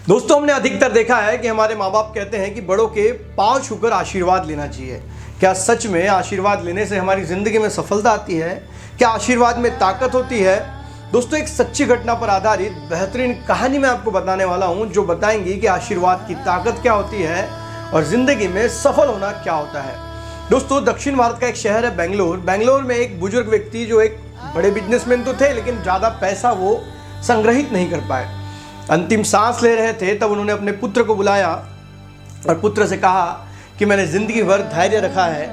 दोस्तों, हमने अधिकतर देखा है कि हमारे माँ बाप कहते हैं कि बड़ों के पांव छूकर आशीर्वाद लेना चाहिए। क्या सच में आशीर्वाद लेने से हमारी ज़िंदगी में सफलता आती है? क्या आशीर्वाद में ताकत होती है? दोस्तों, एक सच्ची घटना पर आधारित बेहतरीन कहानी मैं आपको बताने वाला हूँ, जो बताएंगी कि आशीर्वाद की ताकत क्या होती है और ज़िंदगी में सफल होना क्या होता है। दोस्तों, दक्षिण भारत का एक शहर है बेंगलोर। बेंगलोर में एक बुजुर्ग व्यक्ति जो एक बड़े बिजनेसमैन तो थे, लेकिन ज़्यादा पैसा वो संग्रहित नहीं कर पाए। अंतिम सांस ले रहे थे तब उन्होंने अपने पुत्र को बुलाया और पुत्र से कहा कि मैंने ज़िंदगी भर धैर्य रखा है,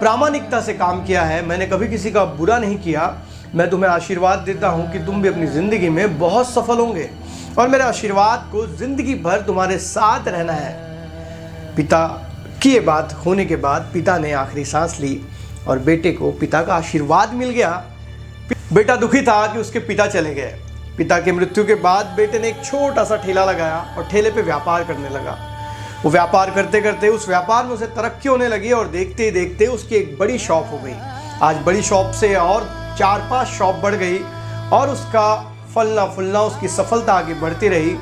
प्रामाणिकता से काम किया है, मैंने कभी किसी का बुरा नहीं किया। मैं तुम्हें आशीर्वाद देता हूँ कि तुम भी अपनी ज़िंदगी में बहुत सफल होंगे और मेरे आशीर्वाद को ज़िंदगी भर तुम्हारे साथ रहना है। पिता की ये बात होने के बाद पिता ने आखिरी सांस ली और बेटे को पिता का आशीर्वाद मिल गया। बेटा दुखी था कि उसके पिता चले गए। पिता की मृत्यु के बाद बेटे ने एक छोटा सा ठेला लगाया और ठेले पे व्यापार करने लगा। वो व्यापार करते करते उस व्यापार में उसे तरक्की होने लगी और देखते ही देखते उसकी एक बड़ी शॉप हो गई। आज बड़ी शॉप से और 4-5 शॉप बढ़ गई और उसका फलना फूलना, उसकी सफलता आगे बढ़ती रही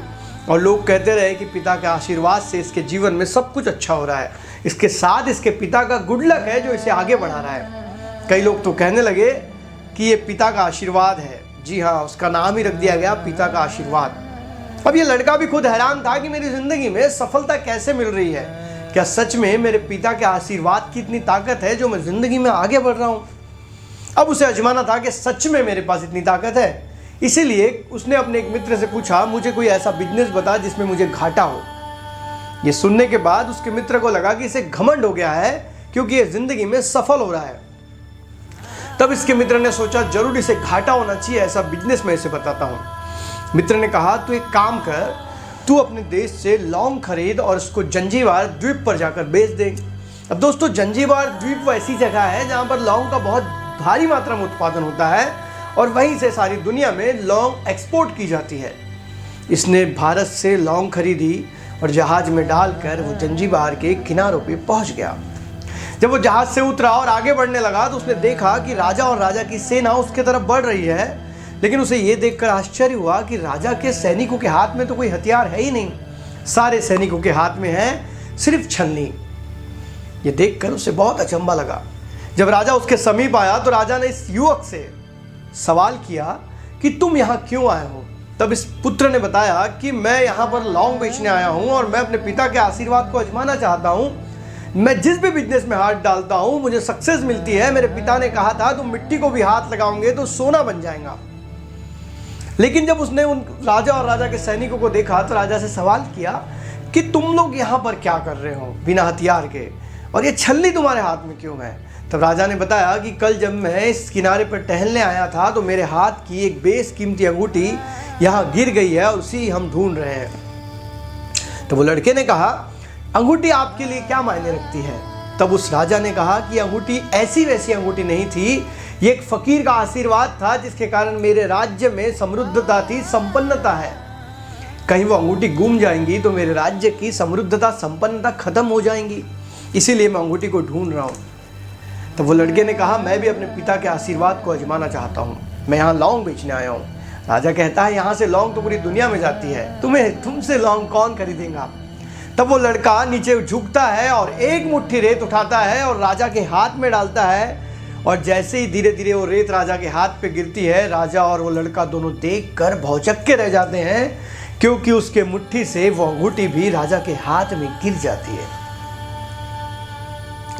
और लोग कहते रहे कि पिता के आशीर्वाद से इसके जीवन में सब कुछ अच्छा हो रहा है, इसके साथ इसके पिता का गुड लक है जो इसे आगे बढ़ा रहा है। कई लोग तो कहने लगे कि ये पिता का आशीर्वाद है। जी हाँ, उसका नाम ही रख दिया गया पिता का आशीर्वाद। अब ये लड़का भी खुद हैरान था कि मेरी जिंदगी में सफलता कैसे मिल रही है। क्या सच में मेरे पिता के आशीर्वाद की इतनी ताकत है जो मैं जिंदगी में आगे बढ़ रहा हूँ? अब उसे अजमाना था कि सच में मेरे पास इतनी ताकत है। इसीलिए उसने अपने एक मित्र से पूछा, मुझे कोई ऐसा बिजनेस बता जिसमें मुझे घाटा हो। ये सुनने के बाद उसके मित्र को लगा कि इसे घमंड हो गया है क्योंकि ये जिंदगी में सफल हो रहा है। तब इसके मित्र ने सोचा, जरूर इसे घाटा होना चाहिए, ऐसा बिजनेस मैं इसे बताता हूँ। मित्र ने कहा, तू एक काम कर, तू अपने देश से लौंग खरीद और उसको जंजीबार द्वीप पर जाकर बेच दे। अब दोस्तों, जंजीबार द्वीप वो ऐसी जगह है जहाँ पर लौंग का बहुत भारी मात्रा में उत्पादन होता है और वहीं से सारी दुनिया में लौंग एक्सपोर्ट की जाती है। इसने भारत से लौंग खरीदी और जहाज में डालकर वो जंजीबार के किनारों पे पहुंच गया। जब वो जहाज से उतरा और आगे बढ़ने लगा तो उसने देखा कि राजा और राजा की सेना उसके तरफ बढ़ रही है, लेकिन उसे ये देखकर आश्चर्य हुआ कि राजा के सैनिकों के हाथ में तो कोई हथियार है ही नहीं। सारे सैनिकों के हाथ में है सिर्फ छलनी। ये देखकर उसे बहुत अचंभा लगा। जब राजा उसके समीप आया तो राजा ने इस युवक से सवाल किया कि तुम यहाँ क्यों आए हो? तब इस पुत्र ने बताया कि मैं यहाँ पर लौंग बेचने आया हूँ और मैं अपने पिता के आशीर्वाद को आजमाना चाहता हूँ। मैं जिस भी बिजनेस में हाथ डालता हूँ मुझे सक्सेस मिलती है। मेरे पिता ने कहा था तुम मिट्टी को भी हाथ लगाओगे तो सोना बन जाएगा। लेकिन जब उसने उन राजा और राजा के सैनिकों को देखा तो राजा से सवाल किया कि तुम लोग यहाँ पर क्या कर रहे हो बिना हथियार के, और ये छलनी तुम्हारे हाथ में क्यों है? तब राजा ने बताया कि कल जब मैं इस किनारे पर टहलने आया था तो मेरे हाथ की एक बेशकीमती अंगूठी यहाँ गिर गई है और उसी हम ढूंढ रहे हैं। तो वो लड़के ने कहा, अंगूठी आपके लिए क्या मायने रखती है? तब उस राजा ने कहा कि अंगूठी ऐसी वैसी अंगूठी नहीं थी, ये एक फकीर का आशीर्वाद था जिसके कारण मेरे राज्य में समृद्धता थी, संपन्नता है। कहीं वो अंगूठी गुम जाएंगी तो मेरे राज्य की समृद्धता, संपन्नता खत्म हो जाएंगी, इसीलिए मैं अंगूठी को ढूंढ रहा हूँ। तब वो लड़के ने कहा, मैं भी अपने पिता के आशीर्वाद को आजमाना चाहता हूँ, मैं यहाँ लौंग बेचने आया हूँ। राजा कहता है, यहाँ से लौंग तो पूरी दुनिया में जाती है, तुमसे लौंग कौन खरीदेगा? तब वो लड़का नीचे झुकता है और एक मुट्ठी रेत उठाता है और राजा के हाथ में डालता है, और जैसे ही धीरे धीरे वो रेत राजा के हाथ पे गिरती है, राजा और वो लड़का दोनों देखकर भौचक्के रह जाते हैं क्योंकि उसके मुट्ठी से वो अंगूठी भी राजा के हाथ में गिर जाती है।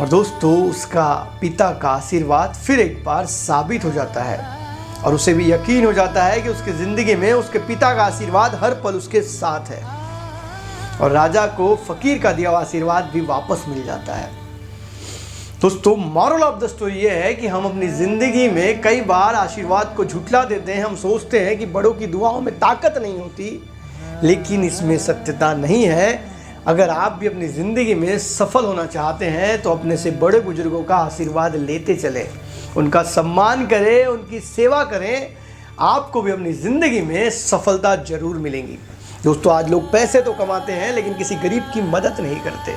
और दोस्तों, उसका पिता का आशीर्वाद फिर एक बार साबित हो जाता है और उसे भी यकीन हो जाता है कि उसकी जिंदगी में उसके पिता का आशीर्वाद हर पल उसके साथ है और राजा को फकीर का दिया हुआ आशीर्वाद भी वापस मिल जाता है। दोस्तों, मॉरल ऑफ द स्टोरी ये है कि हम अपनी ज़िंदगी में कई बार आशीर्वाद को झुठला देते हैं। हम सोचते हैं कि बड़ों की दुआओं में ताकत नहीं होती, लेकिन इसमें सत्यता नहीं है। अगर आप भी अपनी ज़िंदगी में सफल होना चाहते हैं तो अपने से बड़े बुजुर्गों का आशीर्वाद लेते चलें, उनका सम्मान करें, उनकी सेवा करें। आपको भी अपनी ज़िंदगी में सफलता जरूर मिलेगी। दोस्तों, आज लोग पैसे तो कमाते हैं लेकिन किसी गरीब की मदद नहीं करते।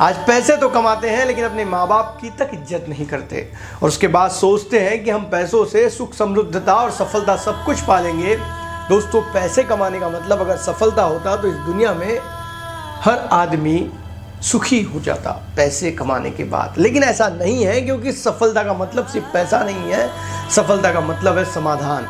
आज पैसे तो कमाते हैं लेकिन अपने माँ बाप की तक इज्जत नहीं करते और उसके बाद सोचते हैं कि हम पैसों से सुख, समृद्धता और सफलता सब कुछ पालेंगे। दोस्तों पैसे कमाने का मतलब अगर सफलता होता तो इस दुनिया में हर आदमी सुखी हो जाता पैसे कमाने के बाद, लेकिन ऐसा नहीं है, क्योंकि सफलता का मतलब सिर्फ पैसा नहीं है। सफलता का मतलब है समाधान,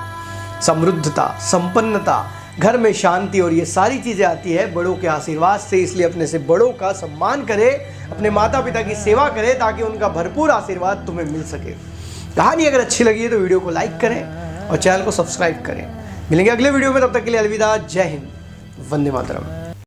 समृद्धता, संपन्नता, घर में शांति, और ये सारी चीज़ें आती है बड़ों के आशीर्वाद से। इसलिए अपने से बड़ों का सम्मान करें, अपने माता पिता की सेवा करें, ताकि उनका भरपूर आशीर्वाद तुम्हें मिल सके। कहानी अगर अच्छी लगी है तो वीडियो को लाइक करें और चैनल को सब्सक्राइब करें। मिलेंगे अगले वीडियो में, तब तक के लिए अलविदा। जय हिंद, वंदे मातरम।